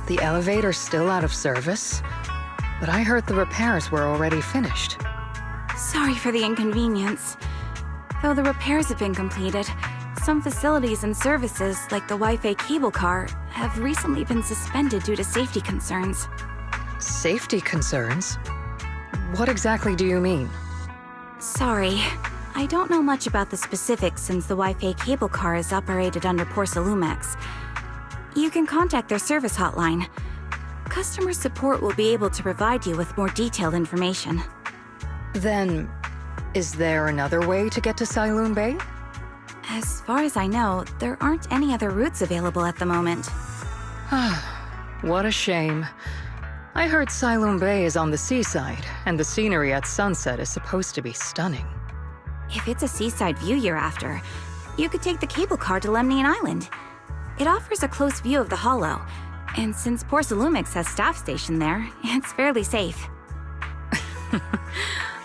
The elevator's still out of service? But I heard the repairs were already finished. Sorry for the inconvenience. Though the repairs have been completed, some facilities and services, like the Wi-Fi cable car, have recently been suspended due to safety concerns. Safety concerns? What exactly do you mean? Sorry, I don't know much about the specifics since the Wi-Fi cable car is operated under Porcelumex. You can contact their service hotline. Customer support will be able to provide you with more detailed information. Then, is there another way to get to Sailoon Bay? As far as I know, there aren't any other routes available at the moment. What a shame. I heard Sailoon Bay is on the seaside, and the scenery at sunset is supposed to be stunning. If it's a seaside view you're after, you could take the cable car to Lemnian Island. It offers a close view of the hollow, and since Porcelumex has staff stationed there, it's fairly safe.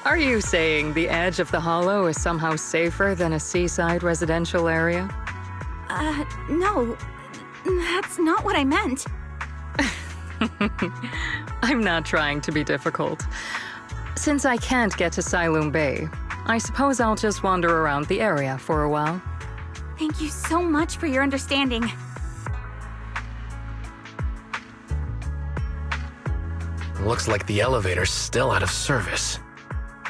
Are you saying the edge of the hollow is somehow safer than a seaside residential area? No. That's not what I meant. I'm not trying to be difficult. Since I can't get to Sailoon Bay, I suppose I'll just wander around the area for a while. Thank you so much for your understanding. Looks like the elevator's still out of service.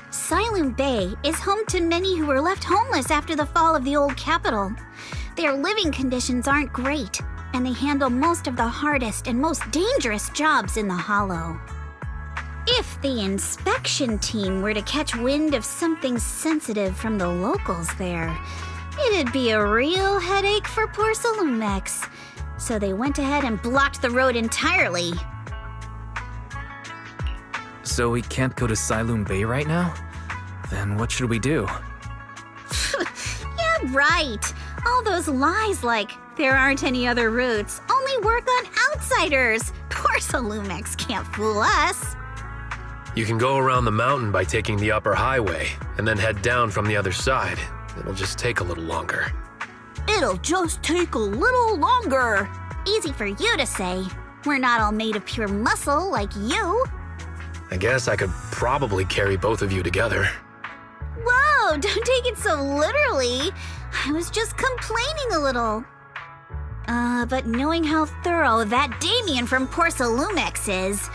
Sailoon Bay is home to many who were left homeless after the fall of the old capital. Their living conditions aren't great, and they handle most of the hardest and most dangerous jobs in the hollow. If the inspection team were to catch wind of something sensitive from the locals there, it'd be a real headache for Porcelumex. So they went ahead and blocked the road entirely. So we can't go to Sailoon Bay right now? Then what should we do? Yeah, right. All those lies like, there aren't any other routes, only work on outsiders. Porcelumex can't fool us. You can go around the mountain by taking the upper highway, and then head down from the other side. It'll just take a little longer. It'll just take a little longer. Easy for you to say. We're not all made of pure muscle like you. I guess I could probably carry both of you together. Whoa, don't take it so literally. I was just complaining a little. But knowing how thorough that Damien from Porcelumex is,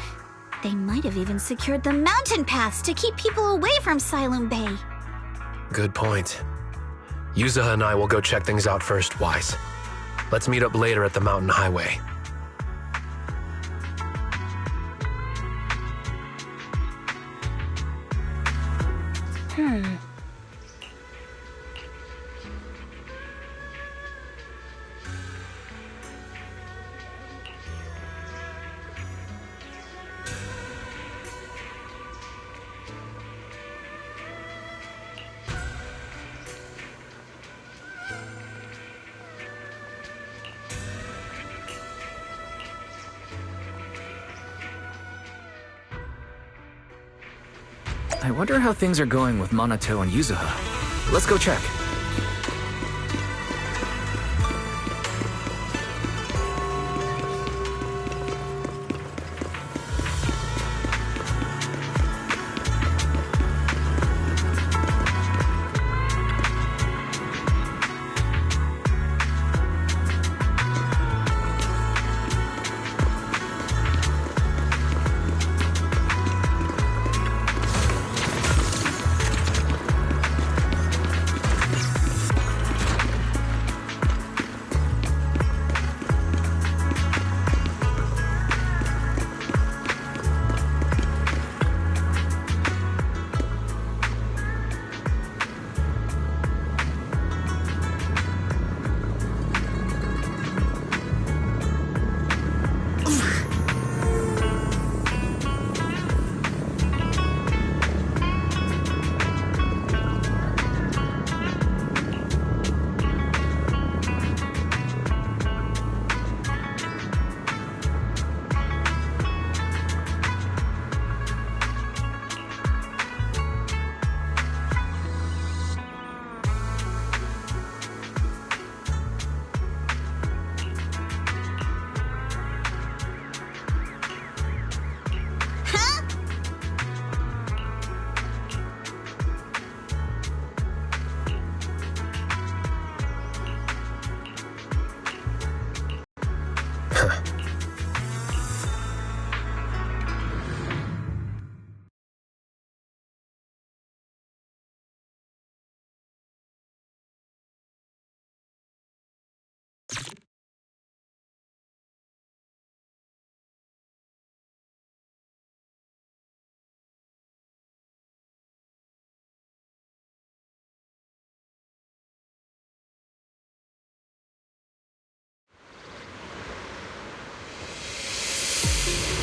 they might have even secured the mountain paths to keep people away from Sailoon Bay. Good point. Yuzaha and I will go check things out first, Wise. Let's meet up later at the mountain highway. I wonder how things are going with Minato and Yuzaha. Let's go check.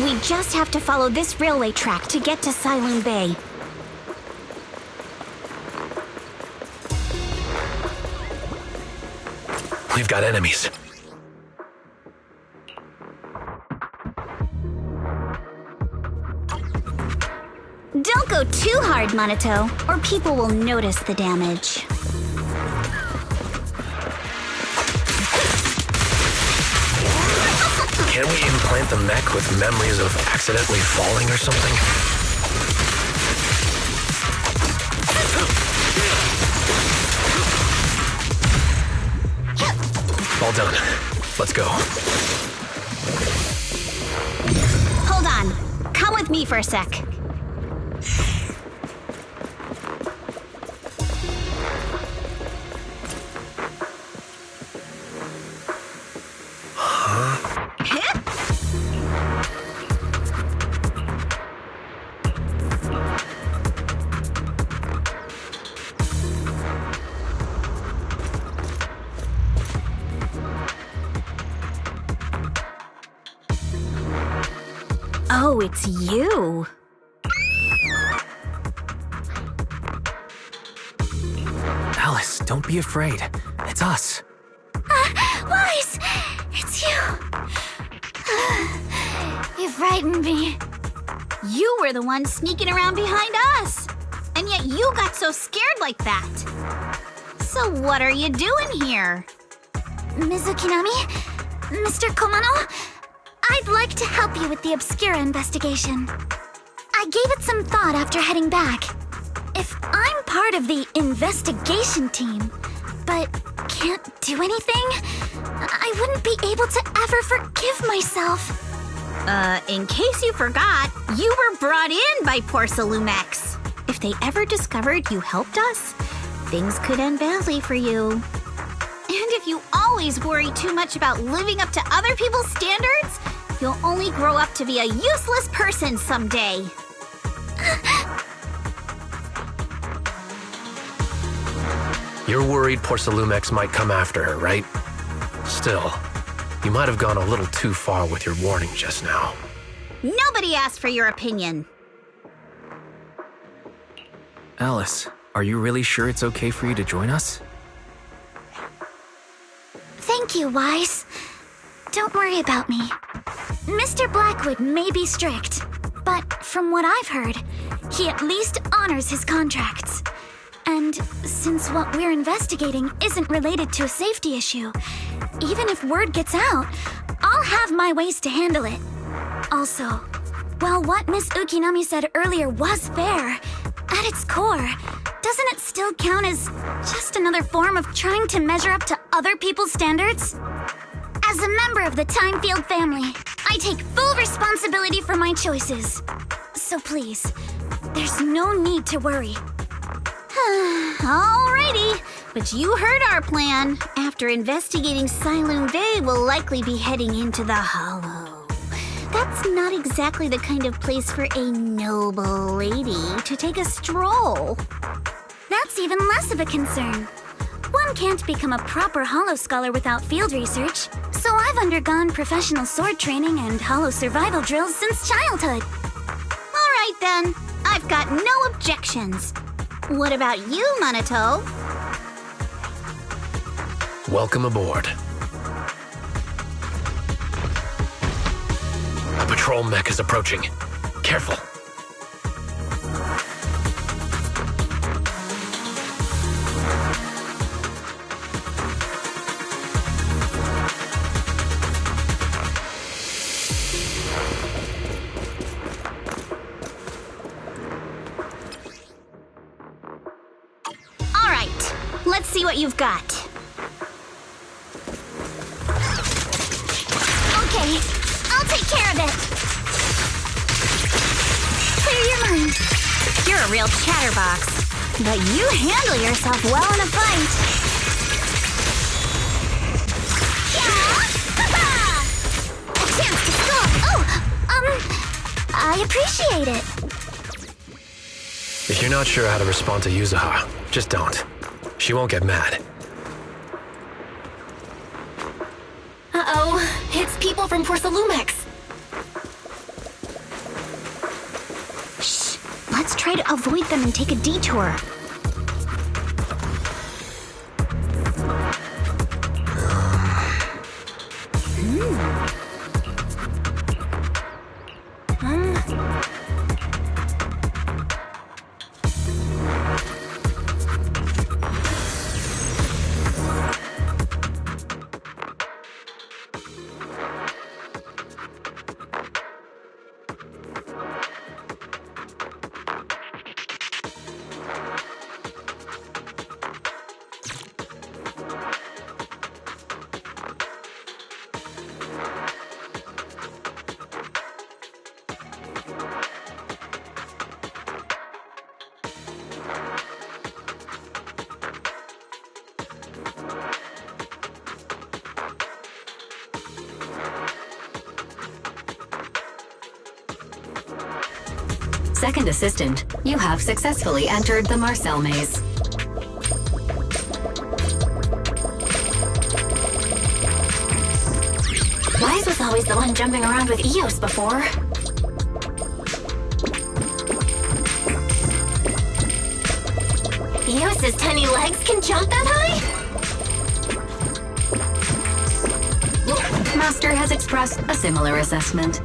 We just have to follow this railway track to get to Sailoon Bay. We've got enemies. Don't go too hard, Monato, or people will notice the damage. Can we implant the mech with memories of accidentally falling or something? All done. Let's go. Hold on. Come with me for a sec. Oh, it's you. Alice, don't be afraid. It's us. Wise! It's you. You frightened me. You were the one sneaking around behind us. And yet you got so scared like that. So what are you doing here? Ms. Ukinami? Mr. Komano? I'd like to help you with the Obscura investigation. I gave it some thought after heading back. If I'm part of the investigation team, but can't do anything, I wouldn't be able to ever forgive myself. In case you forgot, you were brought in by Porcelumex. If they ever discovered you helped us, things could end badly for you. And if you always worry too much about living up to other people's standards, you'll only grow up to be a useless person someday. You're worried Porcelumex might come after her, right? Still, you might have gone a little too far with your warning just now. Nobody asked for your opinion. Alice, are you really sure it's okay for you to join us? Thank you, Wise. Don't worry about me. Mr. Blackwood may be strict, but from what I've heard, he at least honors his contracts. And since what we're investigating isn't related to a safety issue, even if word gets out, I'll have my ways to handle it. Also, while what Miss Ukinami said earlier was fair, at its core, doesn't it still count as just another form of trying to measure up to other people's standards? As a member of the Timefield family, I take full responsibility for my choices. So please, there's no need to worry. Alrighty, but you heard our plan. After investigating Sailoon Bay, we'll likely be heading into the Hollow. That's not exactly the kind of place for a noble lady to take a stroll. That's even less of a concern. One can't become a proper Hollow scholar without field research, so I've undergone professional sword training and Hollow survival drills since childhood. Alright then, I've got no objections. What about you, Monato? Welcome aboard. A patrol mech is approaching. Careful. Alright, let's see what you've got. Okay, I'll take care of it. Clear your mind. You're a real chatterbox, but you handle yourself well in a fight. A chance to stop. I appreciate it. If you're not sure how to respond to Yuzuha, just don't. She won't get mad. Uh-oh, it's people from Porcelumex. try to avoid them and take a detour. Second assistant, you have successfully entered the Marcel maze. Wise was always the one jumping around with Eos before. Eos's tiny legs can jump that high? Master has expressed a similar assessment.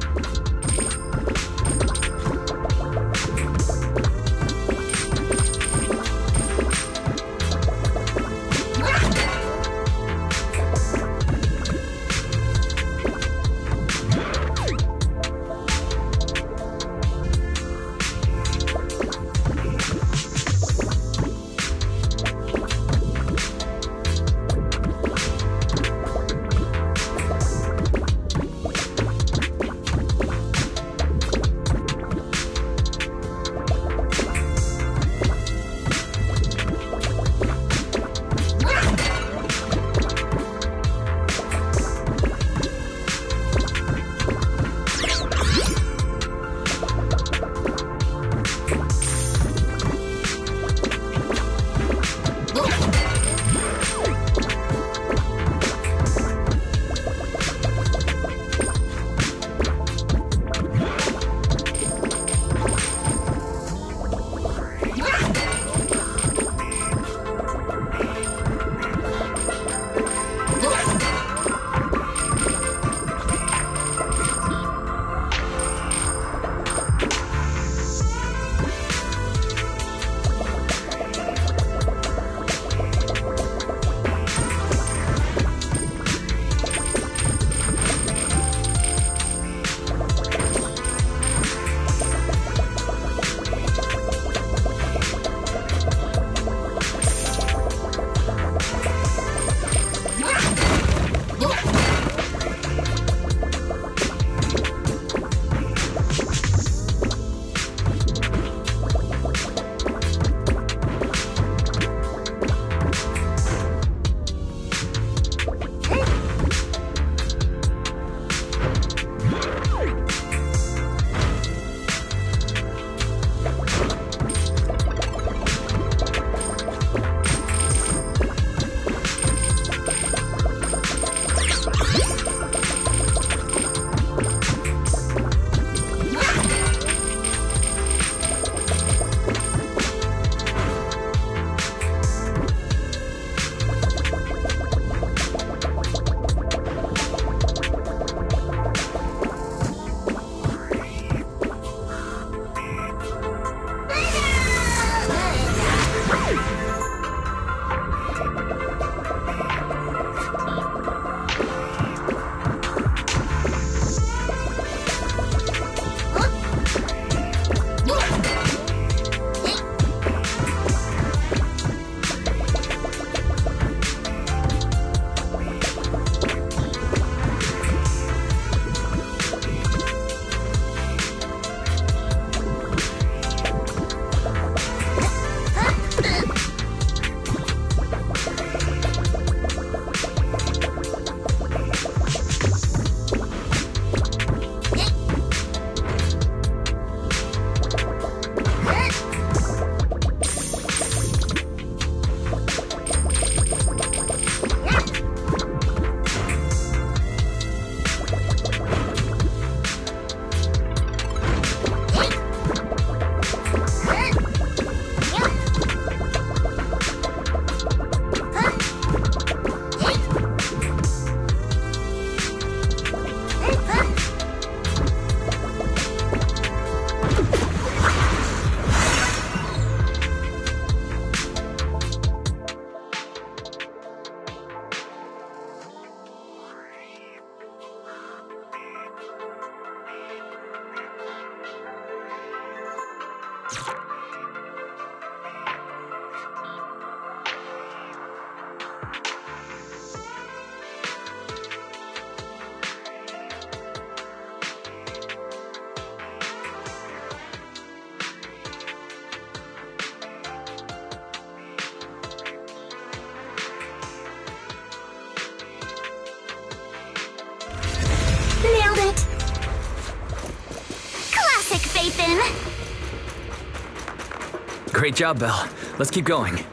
Great job, Belle. Let's keep going.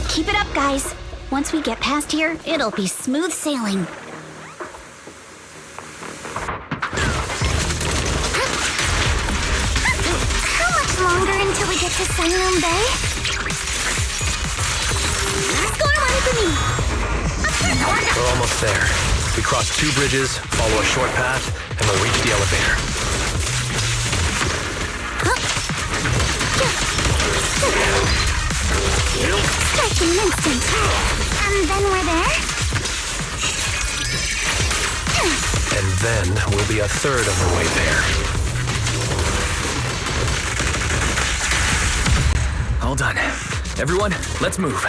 Keep it up, guys. Once we get past here, it'll be smooth sailing. How much longer until we get to Sunroom Bay? Score one for me! We're almost there. We cross 2 bridges, follow a short path, and we'll reach the elevator. Strike in an instant. And then we're there? And then we'll be a third of the way there. All done. Everyone, let's move.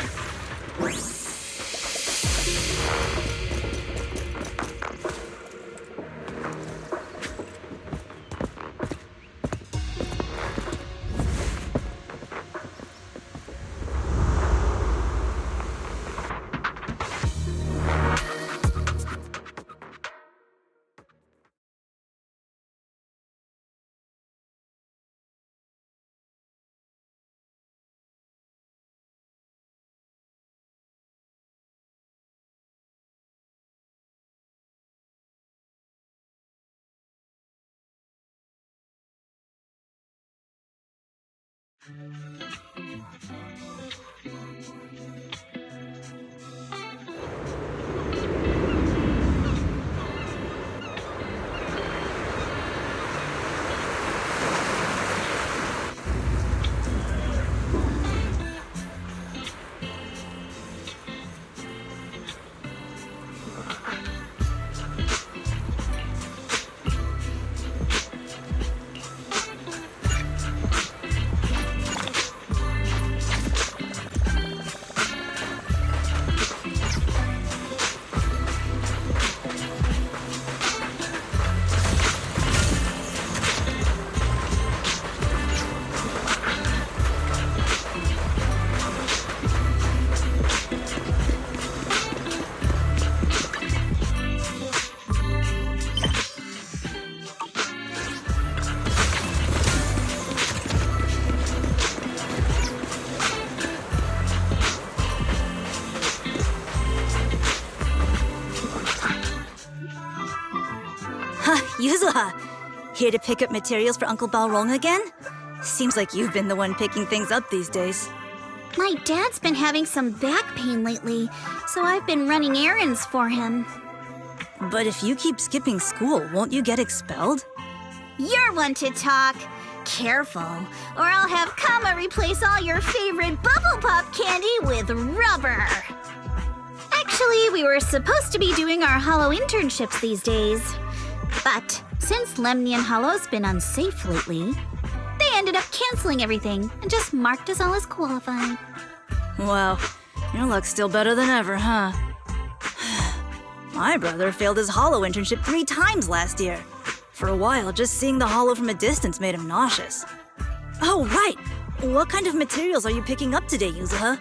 Yuzuha, here to pick up materials for Uncle Balrong again? Seems like you've been the one picking things up these days. My dad's been having some back pain lately, so I've been running errands for him. But if you keep skipping school, won't you get expelled? You're one to talk. Careful, or I'll have Kama replace all your favorite Bubble Pop candy with rubber. Actually, we were supposed to be doing our Hollow internships these days. But since Lemnian Hollow's been unsafe lately, they ended up canceling everything and just marked us all as qualified. Wow, your luck's still better than ever, huh? My brother failed his Hollow internship 3 times last year. For a while, just seeing the Hollow from a distance made him nauseous. Oh, right! What kind of materials are you picking up today, Yuzuha?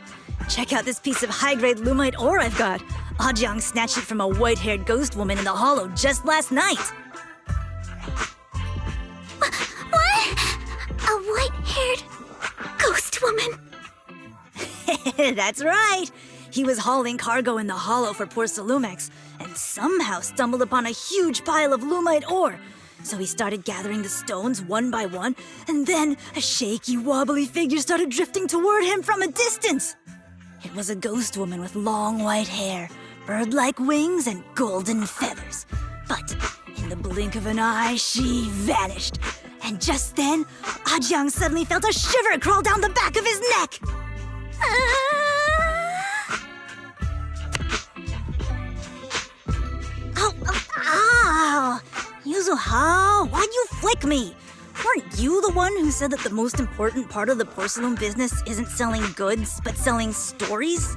Check out this piece of high-grade lumite ore I've got. Ajang snatched it from a white-haired ghost woman in the Hollow just last night. What? A white-haired ghost woman? That's right! He was hauling cargo in the Hollow for poor Salumex, and somehow stumbled upon a huge pile of lumite ore. So he started gathering the stones one by one, and then a shaky, wobbly figure started drifting toward him from a distance. It was a ghost woman with long white hair, bird-like wings, and golden feathers. But in the blink of an eye, she vanished. And just then, Ajang suddenly felt a shiver crawl down the back of his neck. Ow! Yuzuha, why'd you flick me? Weren't you the one who said that the most important part of the porcelain business isn't selling goods, but selling stories?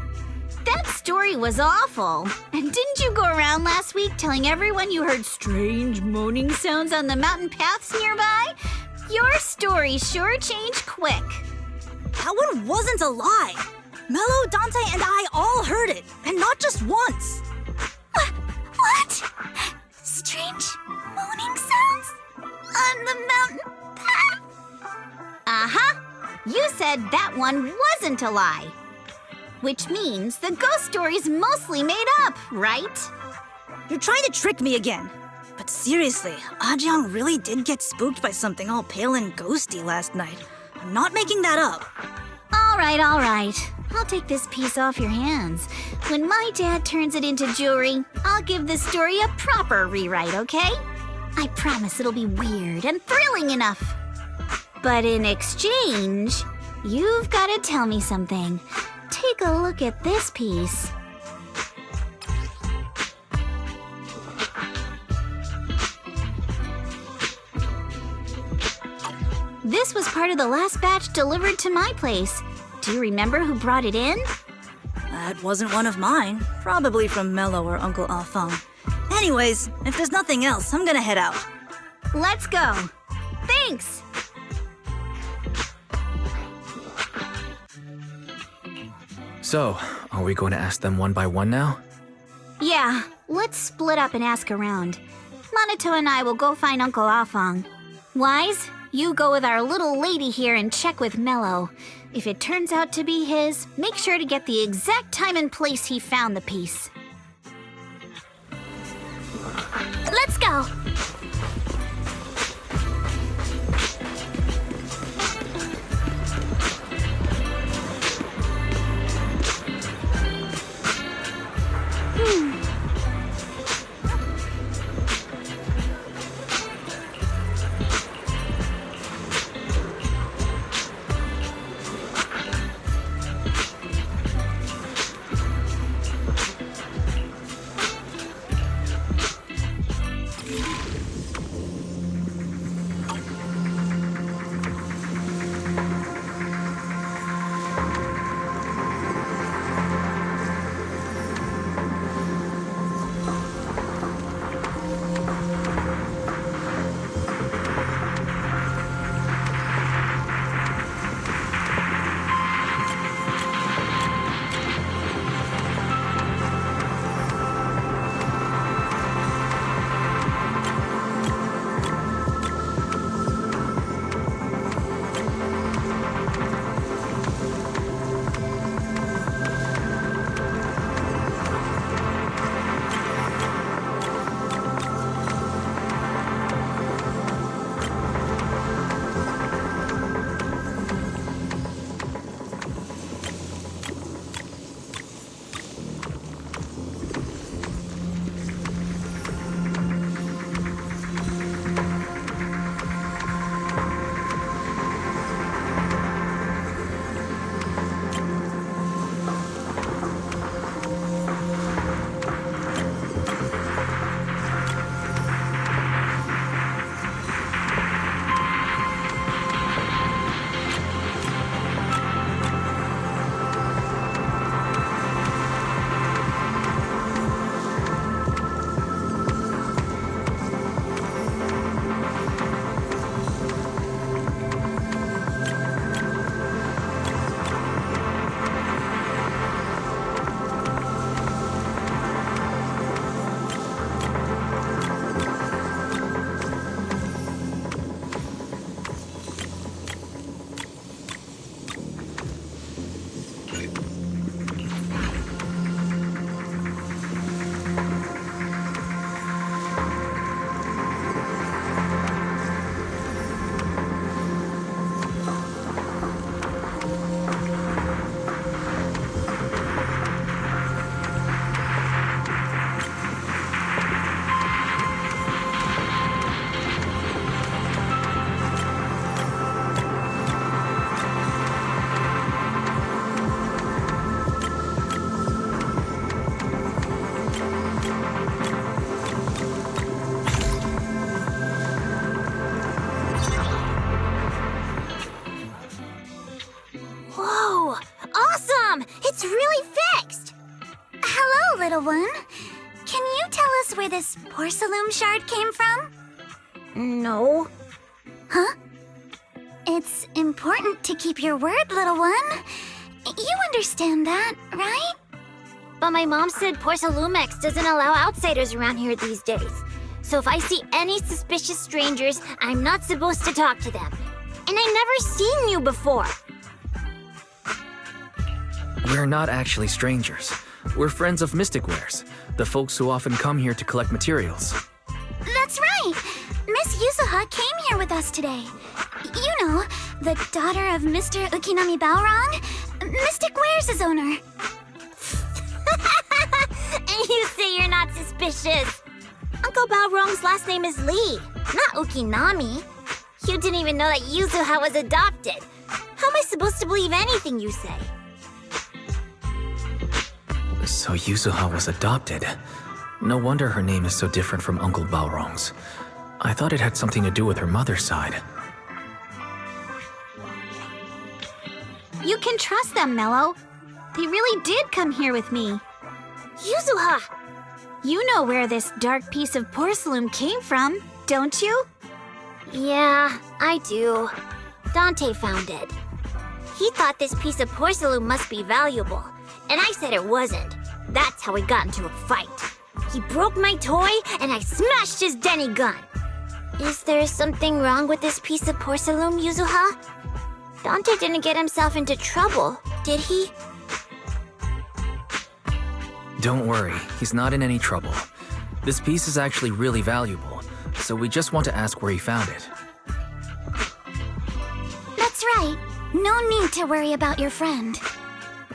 That story was awful. And didn't you go around last week telling everyone you heard strange moaning sounds on the mountain paths nearby? Your story sure changed quick. That one wasn't a lie. Mello, Dante, and I all heard it, and not just once. What? Strange moaning sounds? On the mountain path? You said that one wasn't a lie. Which means the ghost story's mostly made up, right? You're trying to trick me again. But seriously, Ajang really did get spooked by something all pale and ghosty last night. I'm not making that up. All right. I'll take this piece off your hands. When my dad turns it into jewelry, I'll give this story a proper rewrite, okay? I promise it'll be weird and thrilling enough. But in exchange, you've got to tell me something. Take a look at this piece. This was part of the last batch delivered to my place. Do you remember who brought it in? That wasn't one of mine. Probably from Mello or Uncle Afang. Anyways, if there's nothing else, I'm gonna head out. Let's go. Thanks. So, are we going to ask them one by one now? Yeah, let's split up and ask around. Monato and I will go find Uncle Afang. Wise, you go with our little lady here and check with Mello. If it turns out to be his, make sure to get the exact time and place he found the piece. Let's go! It's really fixed! Hello, little one. Can you tell us where this porcelain shard came from? No. Huh? It's important to keep your word, little one. You understand that, right? But my mom said Porcelumex doesn't allow outsiders around here these days. So if I see any suspicious strangers, I'm not supposed to talk to them. And I've never seen you before. We're not actually strangers. We're friends of Mystic Wares, the folks who often come here to collect materials. That's right! Miss Yuzuha came here with us today. You know, the daughter of Mr. Ukinami Balrong, Mystic Wares' owner. And you say you're not suspicious. Uncle Balrong's last name is Lee, not Ukinami. You didn't even know that Yuzuha was adopted. How am I supposed to believe anything you say? So Yuzuha was adopted. No wonder her name is so different from Uncle Balrong's. I thought it had something to do with her mother's side. You can trust them, Mello. They really did come here with me. Yuzuha! You know where this dark piece of porcelain came from, don't you? Yeah, I do. Dante found it. He thought this piece of porcelain must be valuable, and I said it wasn't. That's how we got into a fight. He broke my toy, and I smashed his Denny gun. Is there something wrong with this piece of porcelain, Yuzuha? Dante didn't get himself into trouble, did he? Don't worry, he's not in any trouble. This piece is actually really valuable, so we just want to ask where he found it. That's right. No need to worry about your friend.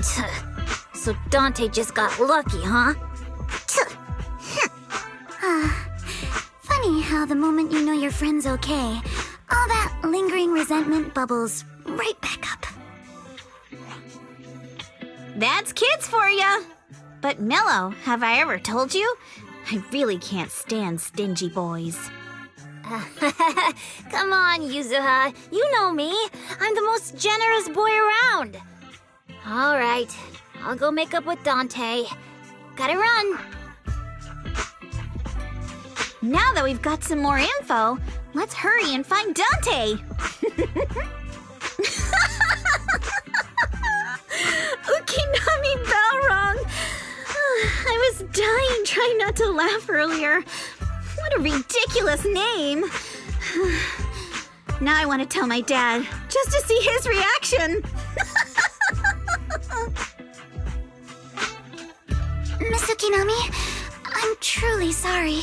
So Dante just got lucky, huh? Funny how the moment you know your friend's okay, all that lingering resentment bubbles right back up. That's kids for ya! But Mello, have I ever told you? I really can't stand stingy boys. Come on, Yuzuha. You know me. I'm the most generous boy around. All right. I'll go make up with Dante. Gotta run. Now that we've got some more info, let's hurry and find Dante! Ukinami Balrong! I was dying trying not to laugh earlier. What a ridiculous name! Now I want to tell my dad, just to see his reaction! Miss Ukinami, I'm truly sorry.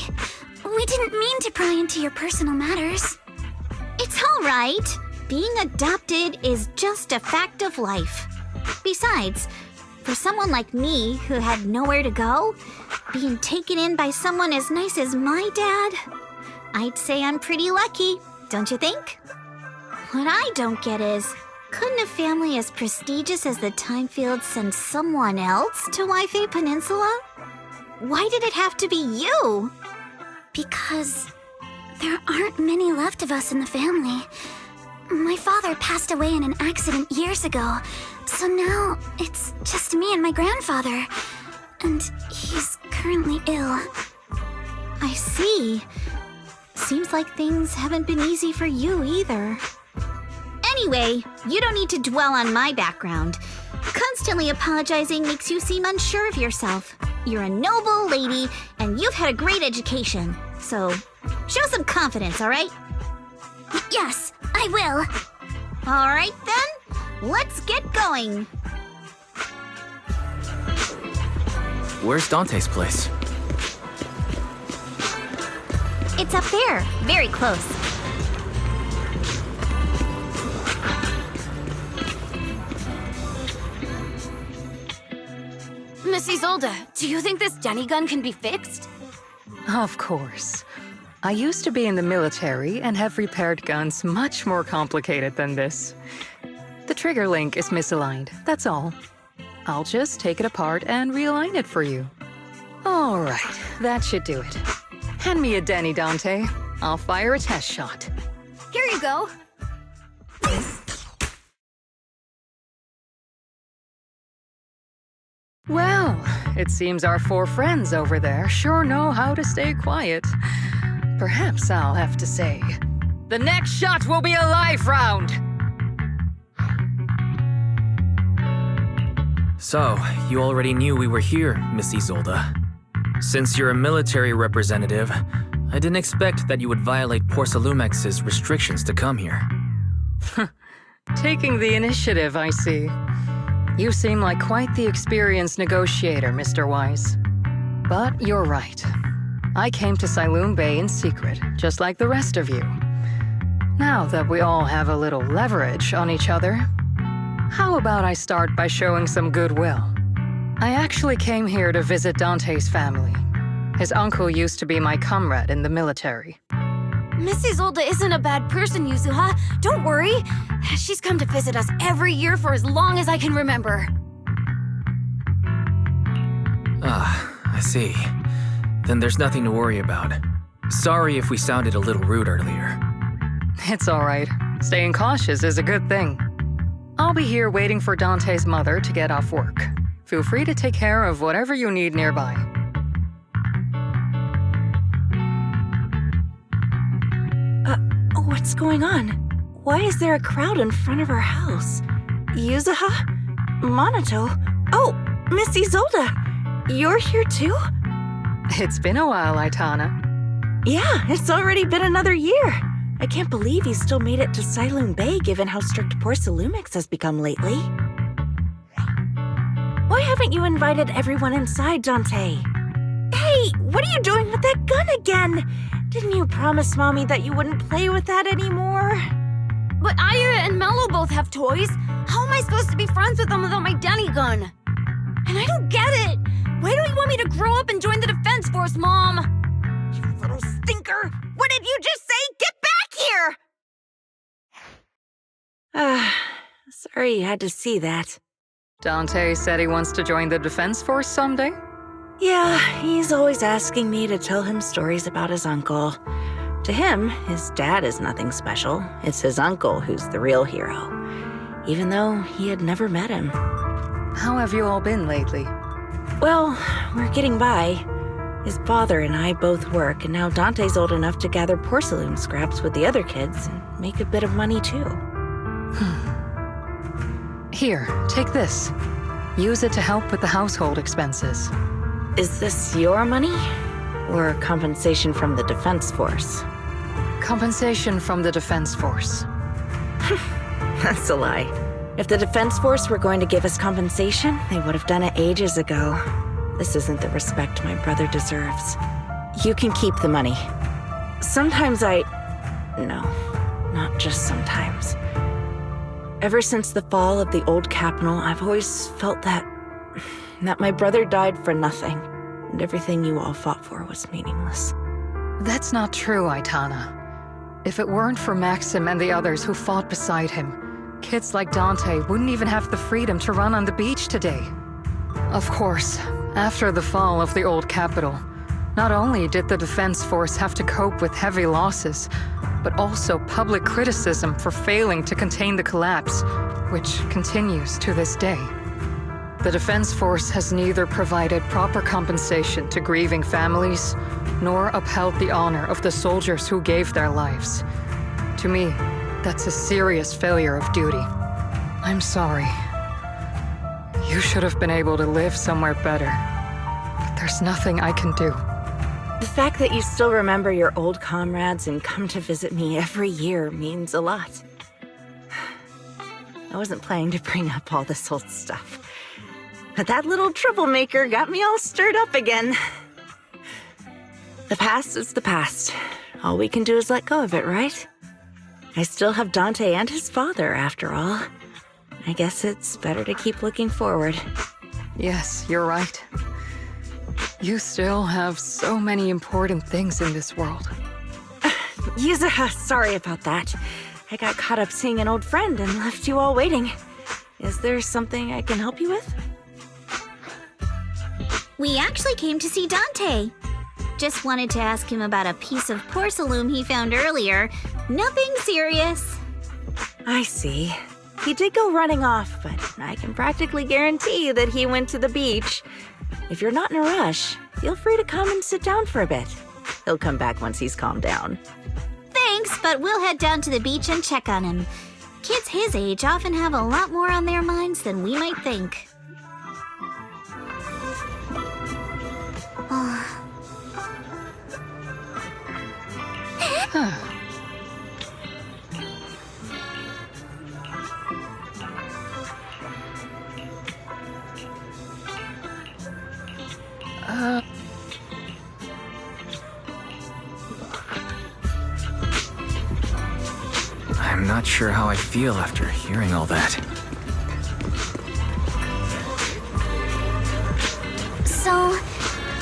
We didn't mean to pry into your personal matters. It's all right. Being adopted is just a fact of life. Besides, for someone like me who had nowhere to go, being taken in by someone as nice as my dad, I'd say I'm pretty lucky, don't you think? What I don't get is, couldn't a family as prestigious as the Timefields send someone else to Waifei Peninsula? Why did it have to be you? Because there aren't many left of us in the family. My father passed away in an accident years ago, so now it's just me and my grandfather. And he's currently ill. I see. Seems like things haven't been easy for you either. Anyway, you don't need to dwell on my background. Constantly apologizing makes you seem unsure of yourself. You're a noble lady, and you've had a great education. So, show some confidence, all right? Yes, I will. All right, then. Let's get going. Where's Dante's place? It's up there, very close. Miss Isolde, do you think this Denny gun can be fixed? Of course. I used to be in the military and have repaired guns much more complicated than this. The trigger link is misaligned, that's all. I'll just take it apart and realign it for you. All right, that should do it. Hand me a Denny, Dante. I'll fire a test shot. Here you go. Well, it seems our four friends over there sure know how to stay quiet. Perhaps I'll have to say, the next shot will be a life round! So, you already knew we were here, Miss Isolde. Since you're a military representative, I didn't expect that you would violate Porcelumex's restrictions to come here. Taking the initiative, I see. You seem like quite the experienced negotiator, Mr. Wise. But you're right. I came to Siloon Bay in secret, just like the rest of you. Now that we all have a little leverage on each other, how about I start by showing some goodwill? I actually came here to visit Dante's family. His uncle used to be my comrade in the military. Miss Isolde isn't a bad person, Yuzuha. Don't worry. She's come to visit us every year for as long as I can remember. Ah, I see. Then there's nothing to worry about. Sorry if we sounded a little rude earlier. It's all right. Staying cautious is a good thing. I'll be here waiting for Dante's mother to get off work. Feel free to take care of whatever you need nearby. What's going on? Why is there a crowd in front of our house? Yuzuha? Monato? Oh, Miss Isolde! You're here too? It's been a while, Aitana. Yeah, it's already been another year. I can't believe you still made it to Siloon Bay given how strict Porsalumix has become lately. Why haven't you invited everyone inside, Dante? Hey, what are you doing with that gun again? Didn't you promise Mommy that you wouldn't play with that anymore? But Aya and Mello both have toys. How am I supposed to be friends with them without my Denny gun? And I don't get it. Why don't you want me to grow up and join the Defense Force, Mom? You little stinker! What did you just say? Get back here! Sorry you had to see that. Dante said he wants to join the Defense Force someday? Yeah, he's always asking me to tell him stories about his uncle. To him, his dad is nothing special. It's his uncle who's the real hero, even though he had never met him. How have you all been lately? Well, we're getting by. His father and I both work, and now Dante's old enough to gather porcelain scraps with the other kids and make a bit of money too. Here, take this. Use it to help with the household expenses. Is this your money? Or compensation from the Defense Force? Compensation from the Defense Force. That's a lie. If the Defense Force were going to give us compensation, they would have done it ages ago. This isn't the respect my brother deserves. You can keep the money. Sometimes No, not just sometimes. Ever since the fall of the old capital, I've always felt that my brother died for nothing, and everything you all fought for was meaningless. That's not true, Aitana. If it weren't for Maxim and the others who fought beside him, kids like Dante wouldn't even have the freedom to run on the beach today. Of course, after the fall of the old capital, not only did the Defense Force have to cope with heavy losses, but also public criticism for failing to contain the collapse, which continues to this day. The Defense Force has neither provided proper compensation to grieving families, nor upheld the honor of the soldiers who gave their lives. To me, that's a serious failure of duty. I'm sorry. You should have been able to live somewhere better, but there's nothing I can do. The fact that you still remember your old comrades and come to visit me every year means a lot. I wasn't planning to bring up all this old stuff, but that little troublemaker got me all stirred up again. The past is the past. All we can do is let go of it, right? I still have Dante and his father, after all. I guess it's better to keep looking forward. Yes, you're right. You still have so many important things in this world. Yuzuha, sorry about that. I got caught up seeing an old friend and left you all waiting. Is there something I can help you with? We actually came to see Dante. Just wanted to ask him about a piece of porcelain he found earlier. Nothing serious. I see. He did go running off, but I can practically guarantee that he went to the beach. If you're not in a rush, feel free to come and sit down for a bit. He'll come back once he's calmed down. Thanks, but we'll head down to the beach and check on him. Kids his age often have a lot more on their minds than we might think. I'm not sure how I feel after hearing all that. So,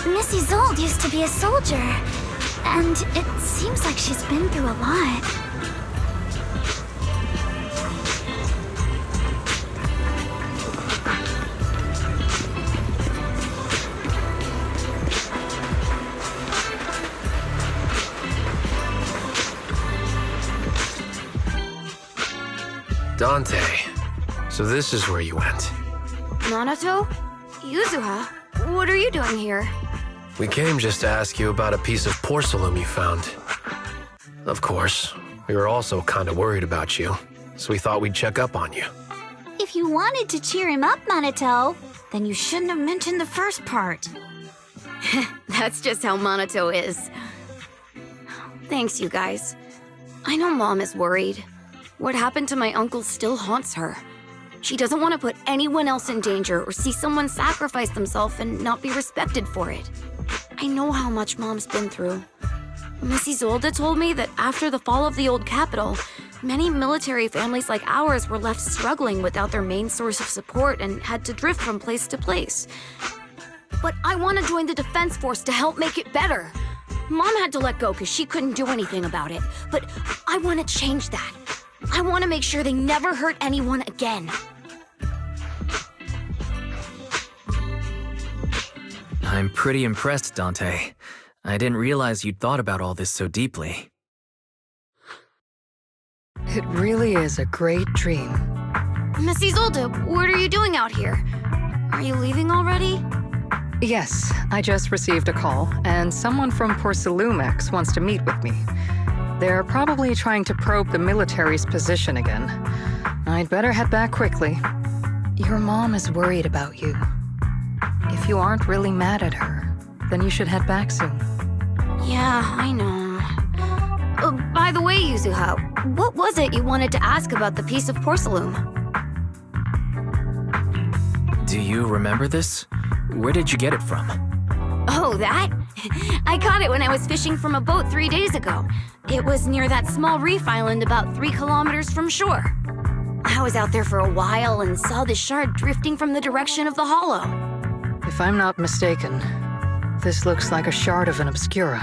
Missy Zold used to be a soldier, and it seems like she's been through a lot. Dante, so this is where you went. Nanato? Yuzuha? What are you doing here? We came just to ask you about a piece of porcelain you found. Of course, we were also kind of worried about you, so we thought we'd check up on you. If you wanted to cheer him up, Minato, then you shouldn't have mentioned the first part. That's just how Minato is. Thanks, you guys. I know Mom is worried. What happened to my uncle still haunts her. She doesn't want to put anyone else in danger or see someone sacrifice themselves and not be respected for it. I know how much Mom's been through. Missy Zolda told me that after the fall of the old capital, many military families like ours were left struggling without their main source of support and had to drift from place to place. But I want to join the defense force to help make it better. Mom had to let go because she couldn't do anything about it, but I want to change that. I want to make sure they never hurt anyone again. I'm pretty impressed, Dante. I didn't realize you'd thought about all this so deeply. It really is a great dream. Missy Zolda, what are you doing out here? Are you leaving already? Yes, I just received a call, and someone from Porcelumex wants to meet with me. They're probably trying to probe the military's position again. I'd better head back quickly. Your mom is worried about you. If you aren't really mad at her, then you should head back soon. Yeah, I know. By the way, Yuzuha, what was it you wanted to ask about the piece of porcelain? Do you remember this? Where did you get it from? Oh, that? I caught it when I was fishing from a boat 3 days ago. It was near that small reef island about 3 kilometers from shore. I was out there for a while and saw the shard drifting from the direction of the hollow. If I'm not mistaken, this looks like a shard of an Obscura.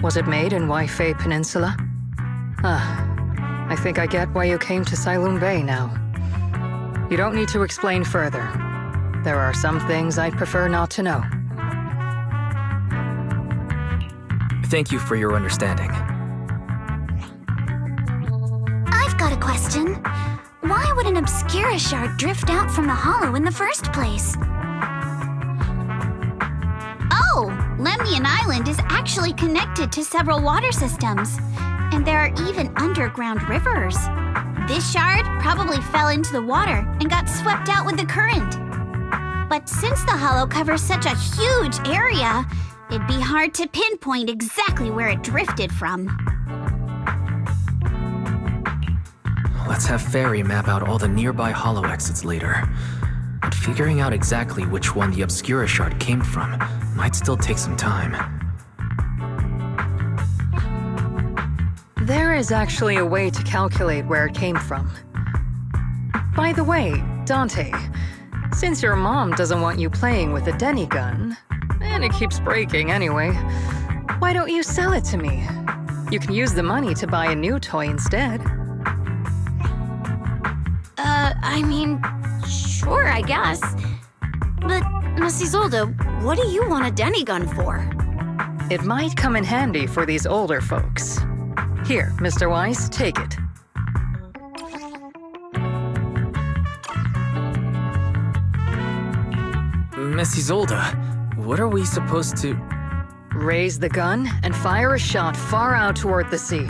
Was it made in Waifei Peninsula? I think I get why you came to Sailoon Bay now. You don't need to explain further. There are some things I'd prefer not to know. Thank you for your understanding. I've got a question. Why would an Obscura shard drift out from the hollow in the first place? Oh, Lemnian Island is actually connected to several water systems, and there are even underground rivers. This shard probably fell into the water and got swept out with the current. But since the hollow covers such a huge area, it'd be hard to pinpoint exactly where it drifted from. Let's have Fairy map out all the nearby hollow exits later. But figuring out exactly which one the Obscura shard came from might still take some time. There is actually a way to calculate where it came from. By the way, Dante, since your mom doesn't want you playing with a Denny gun, and it keeps breaking anyway, why don't you sell it to me? You can use the money to buy a new toy instead. I mean, sure, I guess. But, Missy Zolda, what do you want a Denny gun for? It might come in handy for these older folks. Here, Mr. Weiss, take it. Missy Zolda, what are we supposed to... Raise the gun and fire a shot far out toward the sea,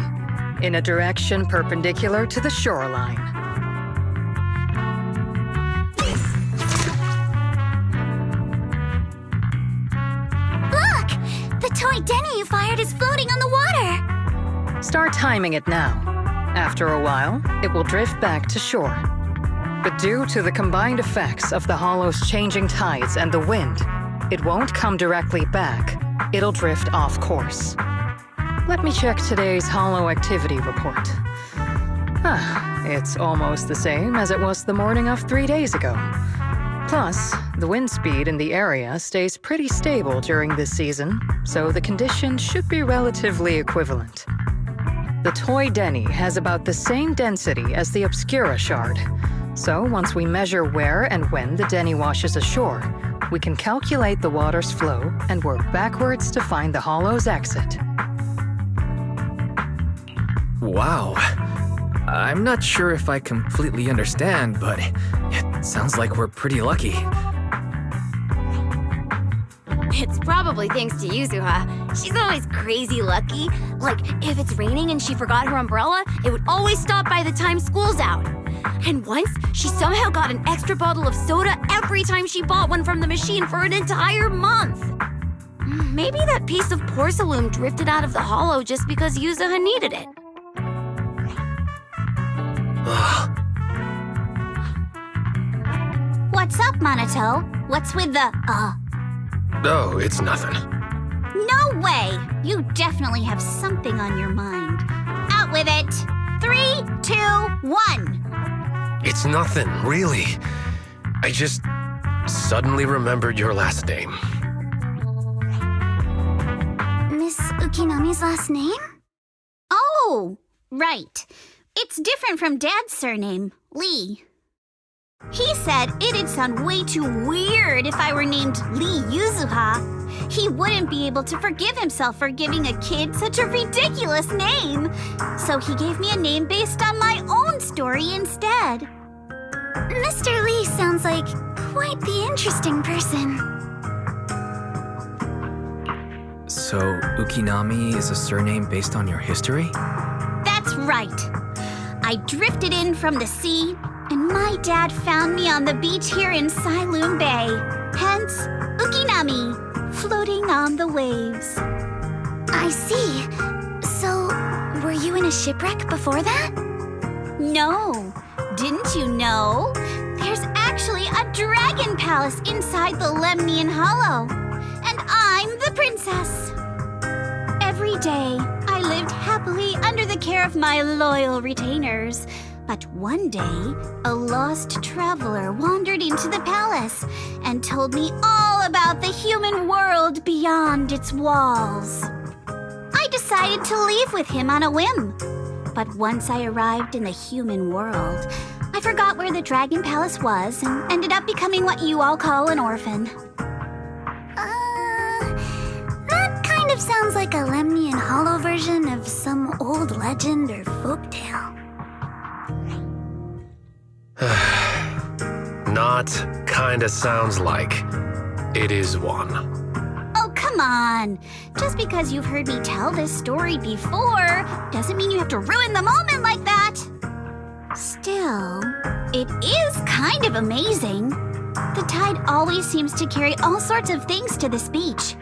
in a direction perpendicular to the shoreline. Look! The toy Denny you fired is floating on the water! Start timing it now. After a while, it will drift back to shore. But due to the combined effects of the hollow's changing tides and the wind, it won't come directly back. It'll drift off course. Let me check today's hollow activity report. It's almost the same as it was the morning of 3 days ago. Plus, the wind speed in the area stays pretty stable during this season, so the conditions should be relatively equivalent. The Toy Denny has about the same density as the Obscura Shard, so once we measure where and when the Denny washes ashore, we can calculate the water's flow and work backwards to find the hollow's exit. Wow. I'm not sure if I completely understand, but it sounds like we're pretty lucky. It's probably thanks to Yuzuha. She's always crazy lucky. Like, if it's raining and she forgot her umbrella, it would always stop by the time school's out. And once, she somehow got an extra bottle of soda every time she bought one from the machine for an entire month. Maybe that piece of porcelain drifted out of the hollow just because Yuzuha needed it. What's up, Monato? What's with the, Oh, it's nothing. No way! You definitely have something on your mind. Out with it! 3, 2, 1! It's nothing, really. I just suddenly remembered your last name. Miss Ukinami's last name? Oh, right. It's different from Dad's surname, Lee. He said it'd sound way too weird if I were named Lee Yuzuha. He wouldn't be able to forgive himself for giving a kid such a ridiculous name. So he gave me a name based on my own story instead. Mr. Lee sounds like quite the interesting person. So, Ukinami is a surname based on your history? That's right. I drifted in from the sea, and my dad found me on the beach here in Sailoon Bay. Hence, Ukinami, floating on the waves. I see. So, were you in a shipwreck before that? No. Didn't you know? There's actually a dragon palace inside the Lemnian Hollow. And I'm the princess. Every day, I lived happily under the care of my loyal retainers. But one day, a lost traveler wandered into the palace and told me all about the human world beyond its walls. I decided to leave with him on a whim. But once I arrived in the human world, I forgot where the Dragon Palace was and ended up becoming what you all call an orphan. That kind of sounds like a Lemnian Hollow version of some old legend or folktale. Not kinda sounds like. It is one. Oh, come on. Just because you've heard me tell this story before doesn't mean you have to ruin the moment like that. Still, it is kind of amazing. The tide always seems to carry all sorts of things to this beach.